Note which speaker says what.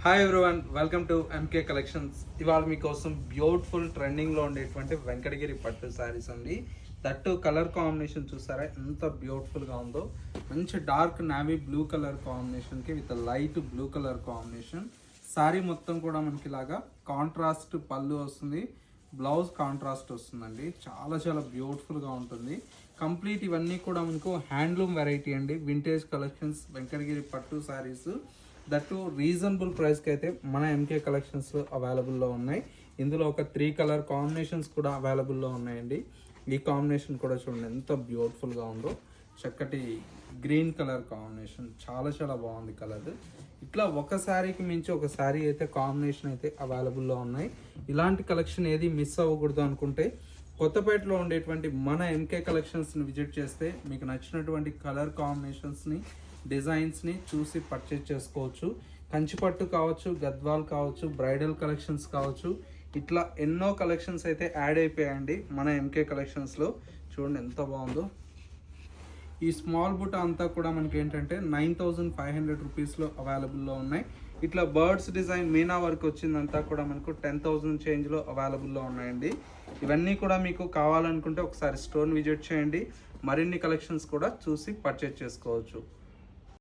Speaker 1: Hi everyone, welcome to MK collections. ఇవాళ మీకోసం beautiful ట్రెండింగ్లో ఉండేటువంటి వెంకటగిరి పట్టు శారీస్ అండి. దట్టు కలర్ కాంబినేషన్ చూసారా ఎంత బ్యూటిఫుల్గా ఉందో. మంచి డార్క్ నావీ బ్లూ కలర్ కాంబినేషన్కి విత్ లైట్ బ్లూ కలర్ కాంబినేషన్. శారీ మొత్తం కూడా మనకి ఇలాగా కాంట్రాస్ట్ పళ్ళు వస్తుంది, బ్లౌజ్ కాంట్రాస్ట్ వస్తుందండి. చాలా చాలా బ్యూటిఫుల్గా ఉంటుంది. కంప్లీట్ ఇవన్నీ కూడా మనకు హ్యాండ్లూమ్ వెరైటీ అండి. వింటేజ్ కలెక్షన్స్ వెంకటగిరి పట్టు శారీస్, దట్టు రీజనబుల్ ప్రైస్కి అయితే మన ఎంకే కలెక్షన్స్లో అవైలబుల్లో ఉన్నాయి. ఇందులో ఒక 3 కలర్ కాంబినేషన్స్ కూడా అవైలబుల్లో ఉన్నాయండి. ఈ కాంబినేషన్ కూడా చూడండి ఎంత బ్యూటిఫుల్గా ఉందో. చక్కటి గ్రీన్ కలర్ కాంబినేషన్, చాలా చాలా బాగుంది కలర్. ఇట్లా ఒక శారీకి మించి ఒక శారీ అయితే కాంబినేషన్ అయితే అవైలబుల్లో ఉన్నాయి. ఇలాంటి కలెక్షన్ ఏది మిస్ అవ్వకూడదు అనుకుంటే కొత్తపేటలో ఉండేటువంటి మన ఎంకే కలెక్షన్స్ని విజిట్ చేస్తే మీకు నచ్చినటువంటి కలర్ కాంబినేషన్స్ని, డిజైన్స్ని చూసి పర్చేజ్ చేసుకోవచ్చు. కంచిపట్టు కావచ్చు, గద్వాల్ కావచ్చు, బ్రైడల్ కలెక్షన్స్ కావచ్చు, ఇట్లా ఎన్నో కలెక్షన్స్ అయితే యాడ్ అయిపోయాయండి మన ఎంకే కలెక్షన్స్లో. చూడండి ఎంత బాగుందో. ఈ స్మాల్ బుట్ట అంతా కూడా మనకి ఏంటంటే 9500 రూపీస్లో అవైలబుల్లో ఉన్నాయి. ఇట్లా బర్డ్స్ డిజైన్ మీనా వర్క్ వచ్చిందంతా కూడా మనకు 10,000 చేంజ్లో అవైలబుల్లో ఉన్నాయండి. ఇవన్నీ కూడా మీకు కావాలనుకుంటే ఒకసారి స్టోర్ని విజిట్ చేయండి. మరిన్ని కలెక్షన్స్ కూడా చూసి పర్చేజ్ చేసుకోవచ్చు.